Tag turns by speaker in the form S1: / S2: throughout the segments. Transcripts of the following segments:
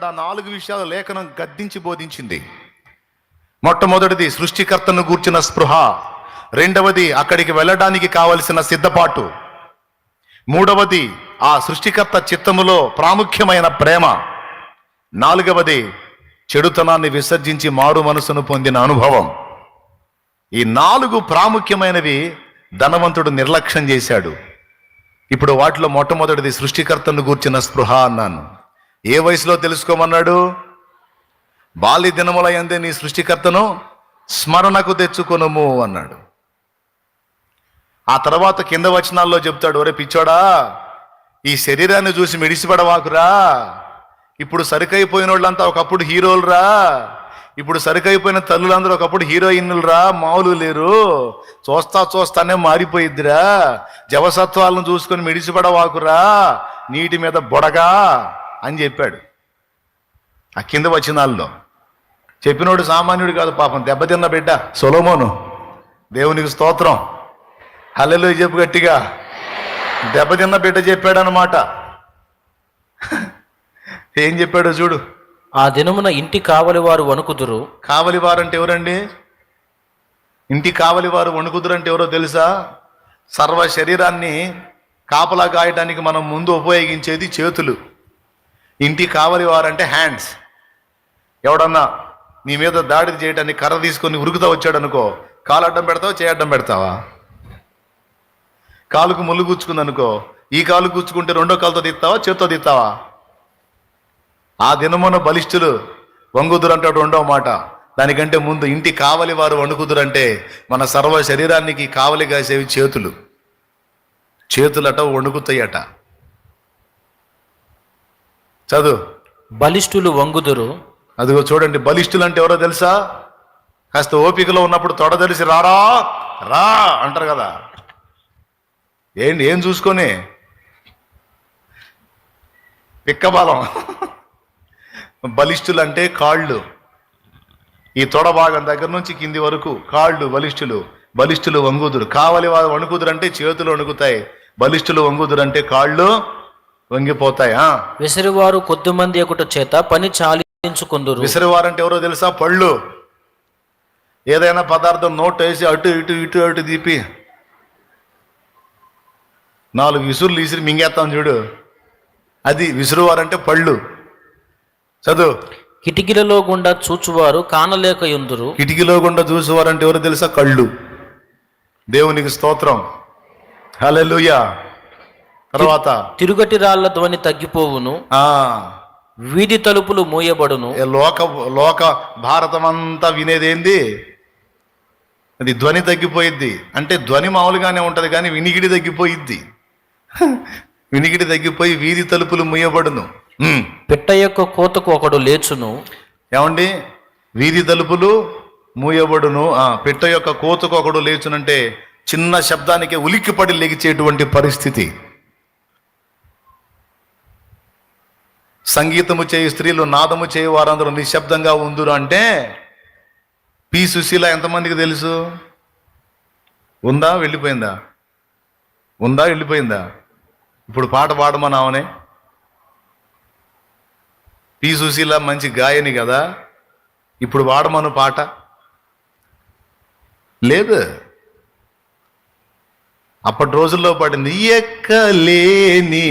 S1: ఆ 4 విషయాలు లేఖనం గద్దించి బోధించింది. మొట్టమొదటిది సృష్టికర్తను గూర్చిన స్పృహ, రెండవది అక్కడికి వెళ్ళడానికి కావలసిన సిద్ధపాటు, మూడవది ఆ సృష్టికర్త చిత్తములో ప్రాముఖ్యమైన ప్రేమ, నాలుగవది చెడుతనాన్ని విసర్జించి మారు మనసును పొందిన అనుభవం. ఈ 4 ప్రాముఖ్యమైనవి ధనవంతుడు నిర్లక్ష్యం చేశాడు. ఇప్పుడు వాటిలో మొట్టమొదటిది సృష్టికర్తను గూర్చిన స్పృహ అన్నాను. ఏ వయసులో తెలుసుకోమన్నాడు? బాల్య దినముల యందే నీ సృష్టికర్తను స్మరణకు తెచ్చుకొనుము అన్నాడు. ఆ తర్వాత కింద వచనాల్లో చెప్తాడు, ఒరే పిచ్చోడా, ఈ శరీరాన్ని చూసి మిడిసిపడవాకురా. ఇప్పుడు సరికైపోయిన వాళ్ళంతా ఒకప్పుడు హీరోలురా, ఇప్పుడు సరికైపోయిన తల్లులందరూ ఒకప్పుడు హీరోయిన్లురా, మామూలు లేరు. చూస్తానే మారిపోయిద్దిరా. జవసత్వాలను చూసుకొని మిడిసిపడవాకురా, నీటి మీద బొడగా అని చెప్పాడు. ఆ కింద వచనాల్లో చెప్పినోడు సామాన్యుడు కాదు, పాపం దెబ్బతిన్న బిడ్డ సొలొమోను. దేవునికి స్తోత్రం, హల్లెలూయా చెప్పు గట్టిగా. దెబ్బతిన్న బిడ్డ చెప్పాడనమాట. ఏం చెప్పాడో చూడు.
S2: ఆ దినమున ఇంటి కావలి వారు వణుకుదురు.
S1: కావలి వారు అంటే ఎవరండి? ఇంటి కావలి వారు వణుకుదురు అంటే ఎవరో తెలుసా? సర్వ శరీరాన్ని కాపలా కాయడానికి మనం ముందు ఉపయోగించేది చేతులు. ఇంటి కావలి వారంటే హ్యాండ్స్. ఎవడన్నా నీ మీద దాడి చేయడానికి కర్ర తీసుకొని ఉరుకుతా వచ్చాడు అనుకో, కాలు అడ్డం పెడతావా, చేయి అడ్డం పెడతావా? కాలుకు ముళ్ళు గుచ్చుకుంది అనుకో, ఈ కాలు గుచ్చుకుంటే రెండో కాలుతో తీస్తావా, చేత్తో తీస్తావా? ఆ దినమున బలిష్ఠులు వంగుదురు అంటాడు రెండో మాట. దానికంటే ముందు ఇంటి కావలి వారు వణుకుదురు అంటే మన సర్వ శరీరానికి కావలి కాసేవి చేతులు. చేతులట వణుకుతాయట. చదువు.
S2: బలిష్ఠులు వంగుదురు.
S1: అదిగో చూడండి, బలిష్ఠులు అంటే ఎవరో తెలుసా? కాస్త ఓపికలో ఉన్నప్పుడు తొడ తెలిసి రారా రా అంటారు కదా. ఏం చూసుకొని పిక్కబలం. బలిష్ఠులు అంటే కాళ్ళు, ఈ తొడ భాగం దగ్గర నుంచి కింది వరకు కాళ్ళు బలిష్ఠులు. బలిష్ఠులు వంగుదురు. కావలి వారు వణుకుదురు అంటే చేతులు వణుకుతాయి, బలిష్ఠులు వంగుదురు అంటే కాళ్ళు వంగిపోతాయి.
S2: విసిరివారు కొద్దిమంది ఒకటి చేత పని చాలించుకుందురు.
S1: విసిరివారు అంటే ఎవరో తెలుసా? పళ్ళు. ఏదైనా పదార్థం నోట్ వేసి అటు ఇటు ఇటు అటు దీపి 4 విసురులు విసిరి మింగేస్తాం చూడు, అది విసురువారంటే పళ్ళు. చదువు.
S2: కిటికీలలో గుండా చూచువారు కానలేక యుందురు.
S1: కిటికీలో గుండా చూసేవారంటే ఎవరు తెలుసా? కళ్ళు. దేవునికి స్తోత్రం, హల్లెలూయా. తర్వాత
S2: తిరుగటి రాళ్ల ధ్వని తగ్గిపోవును, వీధి తలుపులు మూయబడును.
S1: లోక భారతం అంతా వినేదేంది? అది ధ్వని తగ్గిపోయిద్ది. అంటే ధ్వని మామూలుగానే ఉంటది కానీ వినికిడి తగ్గిపోయిద్ది. వినికిడి తగ్గిపోయి వీధి తలుపులు మూయబడును.
S2: పిట్ట యొక్క కోతకు ఒకడు లేచును.
S1: ఏమండి? వీధి తలుపులు మూయబడును. పిట్ట యొక్క కోతకు ఒకడు లేచునంటే చిన్న శబ్దానికి ఉలిక్కిపడి లెగిచేటువంటి పరిస్థితి. సంగీతము చేయు స్త్రీలు నాదము చేయు వారందరూ నిశ్శబ్దంగా ఉందురు అంటే పి సుశీల ఎంతమందికి తెలుసు? ఉందా వెళ్ళిపోయిందా? ఉందా వెళ్ళిపోయిందా? ఇప్పుడు పాట పాడమన్నావనే. పి సుశీల మంచి గాయని కదా, ఇప్పుడు పాడమను పాట. లేదు, అప్పటి రోజుల్లో పాడింది. ఎక్కలేని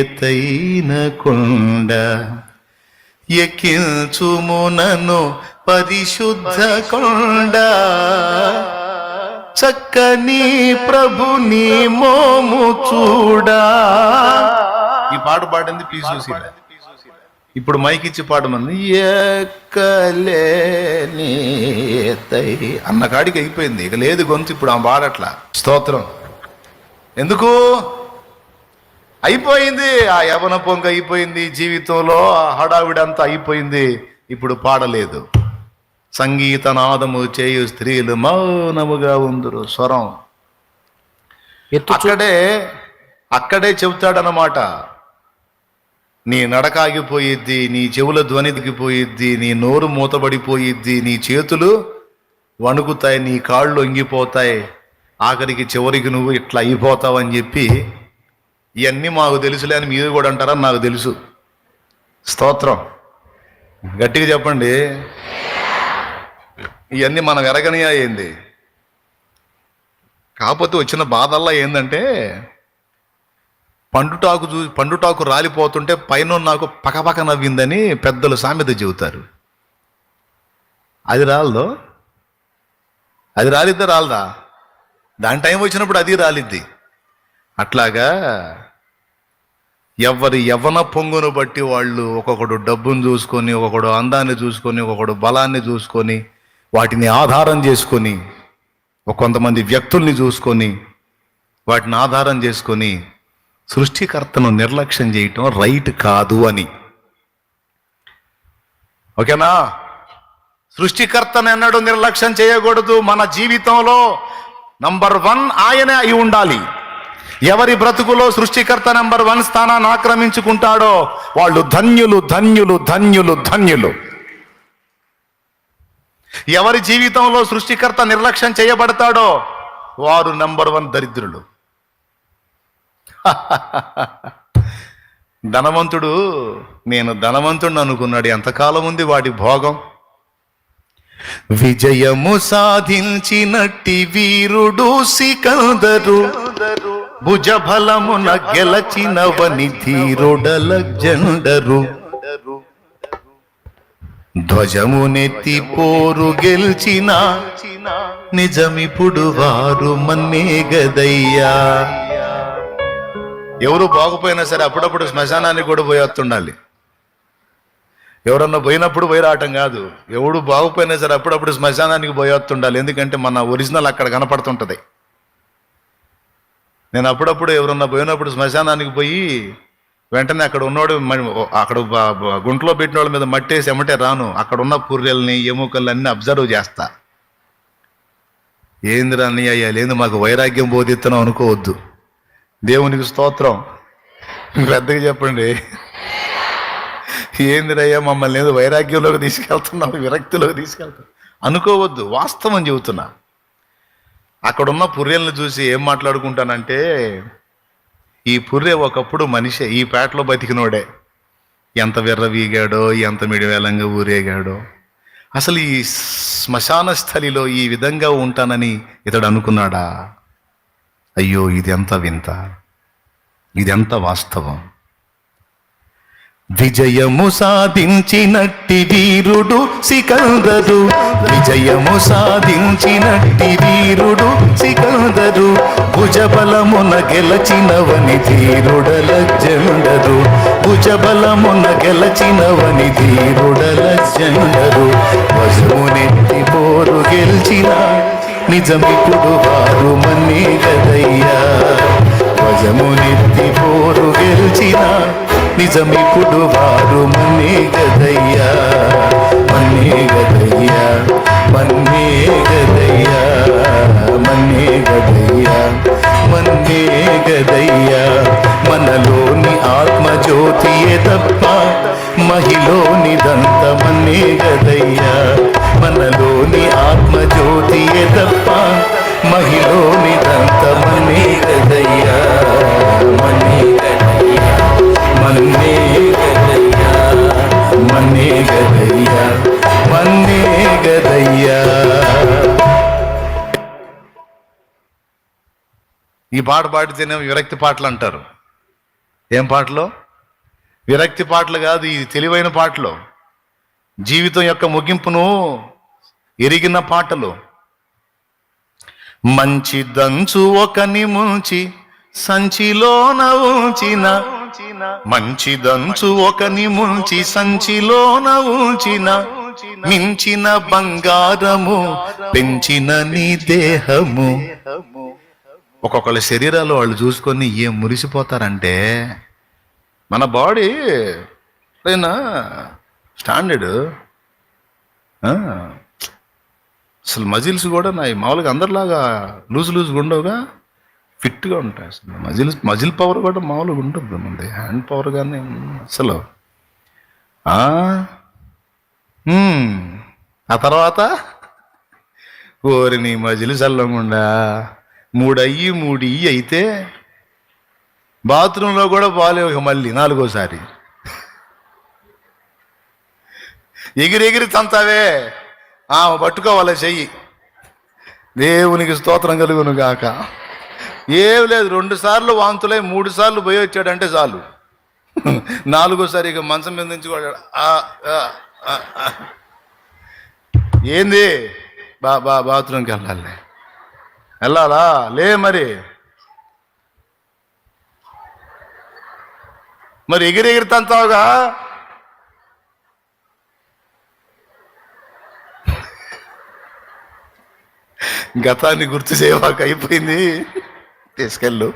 S1: ఎత్తైన కొండ ఎక్కించుము నన్ను పరిశుద్ధ కొండ, చక్కని ప్రభుని మోము చూడా. ఈ పాట పాడింది పి సుశీల. ఇప్పుడు మైక్ ఇచ్చి పాడమంది. ఎక్కలేని ఎత్తై అన్న కాడికి అయిపోయింది, ఇక లేదు గొంతు. ఇప్పుడు ఆ పాడట్లా. స్తోత్రం. ఎందుకు అయిపోయింది? ఆ యవన పొంగ అయిపోయింది, జీవితంలో ఆ హడావిడంతా అయిపోయింది. ఇప్పుడు పాడలేదు. సంగీత నాదము చేయు స్త్రీలు మౌనముగా ఉందురు. స్వరం అక్కడే చెబుతాడనమాట. నీ నడక ఆగిపోయిద్ది, నీ చెవుల ధ్వని దిగిపోయిద్ది, నీ నోరు మూతబడిపోయిద్ది, నీ చేతులు వణుకుతాయి, నీ కాళ్ళు వంగిపోతాయి, ఆఖరికి చివరికి నువ్వు ఇట్లా అయిపోతావు అని చెప్పి. ఇవన్నీ మాకు తెలుసులే అని మీరు కూడా అంటారని నాకు తెలుసు. స్తోత్రం. గట్టిగా చెప్పండి. ఇవన్నీ మనం ఎరగనియా ఏంది? కాకపోతే వచ్చిన బాధల్లా ఏంటంటే పండుటాకు రాలిపోతుంటే పైన నాకు పకపక నవ్విందని పెద్దలు సామెత చెబుతారు. అది రాలదో? అది రాలిద్దా రాలదా? దాని టైం వచ్చినప్పుడు అది రాలిద్ది. అట్లాగా ఎవరి యవ్వన పొంగును బట్టి వాళ్ళు ఒక్కొక్కడు డబ్బును చూసుకొని, ఒక్కొక్కడు అందాన్ని చూసుకొని, ఒక్కొక్కడు బలాన్ని చూసుకొని, వాటిని ఆధారం చేసుకొని, కొంతమంది వ్యక్తుల్ని చూసుకొని, వాటిని ఆధారం చేసుకొని సృష్టికర్తను నిర్లక్ష్యం చేయటం రైట్ కాదు అని. ఓకేనా? సృష్టికర్తను ఎన్నడూ నిర్లక్ష్యం చేయకూడదు. మన జీవితంలో నంబర్ 1 ఆయనే అయి ఉండాలి. ఎవరి బ్రతుకులో సృష్టికర్త నంబర్ 1 స్థానాన్ని ఆక్రమించుకుంటాడో వాళ్ళు ధన్యులు, ధన్యులు, ధన్యులు, ధన్యులు. ఎవరి జీవితంలో సృష్టికర్త నిర్లక్ష్యం చేయబడతాడో వారు నంబర్ 1 దరిద్రులు. ధనవంతుడు నేను ధనవంతుడిని అనుకున్నాడు. ఎంతకాలం ఉంది వాడి భోగం? విజయము సాధించినట్టి వీరుడు సికందరు, భుజబలమున గెలచినవని ధీరుడల జెండరు, ధ్వజమునెత్తి పోరు గెలిచిన నిజమిప్పుడు వారు మన్నే గదయ్యా. ఎవరు బాగుపోయినా సరే అప్పుడప్పుడు శ్మశానానికి కూడా పోయేస్తుండాలి. ఎవరన్నా పోయినప్పుడు పోయి రావటం కాదు. ఎవడు బాగుపోయినా సరే అప్పుడప్పుడు శ్మశానానికి పోయేస్తుండాలి. ఎందుకంటే మన ఒరిజినల్ అక్కడ కనపడుతుంటది. నేను అప్పుడప్పుడు ఎవరన్నా పోయినప్పుడు శ్మశానానికి పోయి వెంటనే అక్కడ ఉన్నోడు అక్కడ గుంట్లో పెట్టిన వాళ్ళ మీద మట్టేసి ఎమ్మటే రాను. అక్కడ ఉన్న పుర్రెల్ని ఎముకల్ని అన్ని అబ్జర్వ్ చేస్తా. ఏందిరా అన్నయ్య లేదు మాకు వైరాగ్యం బోధిస్తున్నాం అనుకోవద్దు. దేవునికి స్తోత్రం. పెద్దగా చెప్పండి. ఏందిరయ్యా మమ్మల్ని ఏదో వైరాగ్యంలోకి తీసుకెళ్తున్నాం, విరక్తిలోకి తీసుకెళ్తాం అనుకోవద్దు. వాస్తవం చెబుతున్నా. అక్కడున్న పుర్రెలను చూసి ఏం మాట్లాడుకుంటానంటే, ఈ పుర్రె ఒకప్పుడు మనిషే, ఈ పేటలో బతికినోడే. ఎంత విర్రవీగాడో, ఎంత మిడివేలంగా ఊరేగాడో. అసలు ఈ శ్మశాన స్థలిలో ఈ విధంగా ఉంటానని ఇతడు అనుకున్నాడా? అయ్యో ఇదెంత వింత, ఇదెంత వాస్తవం. విజయము సాధించినట్టి వీరుడు సికందరు, విజయము సాధించినట్టి వీరుడు సికందరు, భుజబలమున గెలచినవని ధీరుడల జెండరు, భుజబలమున గెలచినవని ధీరుడల జెండరు, వజమునెత్తి పోరు గెలిచిన నిజమిప్పుడు వారు మన్నే గదయ్యా. వజమునెత్తి పోరు గెలిచిన నిజమిప్పుడు వారు మన్నే గదయ్యా, మన్నే గదయ్యా, మన్నే గదయ్యా, మన్నే గదయ్యా, మన్నే గదయ్యా. మనలోని ఆత్మజ్యోతియే తప్ప మహిలోనిదంత మన్నే గదయ్యా. మనలోని ఆత్మజ్యోతియే తప్ప మహిలోనిదంత మన్నే గదయ్యా, మన్నే గదయ్యా, మన్నే గదయ్యా, మన్నే గదయ్యా, మన్నే గదయ్యా. ఈ పాట పాడితేనే విరక్తి పాటలు అంటారు. ఏం పాటలు? విరక్తి పాటలు కాదు, ఇది తెలివైన పాటలు. జీవితం యొక్క ముగింపును ఎరిగిన పాటలు. మంచి దంచు ఒకని ముంచి సంచిలోన ఉంచిన, మంచి దంచు ఒకని ముంచి సంచిలోన ఉంచిన, మించిన బంగారము పెంచిన నీ దేహము. ఒక్కొక్కళ్ళ శరీరాలు వాళ్ళు చూసుకొని ఏం మురిసిపోతారంటే, మన బాడీ అయినా స్టాండర్డ్, అసలు మజిల్స్ కూడా మామూలుగా అందరిలాగా లూజ్గా ఉండవుగా, ఫిట్గా ఉంటాయి. అసలు మజిల్ పవర్ కూడా మామూలుగా ఉంటుంది. మనది హ్యాండ్ పవర్ కానీ అసలు. ఆ తర్వాత ఓరిని మజిల్ చల్లకుండా 3 అయితే బాత్రూంలో కూడా బాగాలేవు. మళ్ళీ 4వ సారి ఎగిరి ఎగిరి తంతావే పట్టుకోవాలి చెయ్యి. దేవునికి స్తోత్రం కలుగును గాక. ఏం లేదు, 2 సార్లు వాంతులై 3 సార్లు పోయి వచ్చాడంటే చాలు. 4గోసారి ఇక మంచం మీద నుంచి ఏంది బాత్రూమ్కి వెళ్ళాలా లే మరి ఎగిరి ఎగిరి తంతావుగా. గతాన్ని గుర్తు చేయవాక అయిపోయింది, తీసుకెళ్ళు.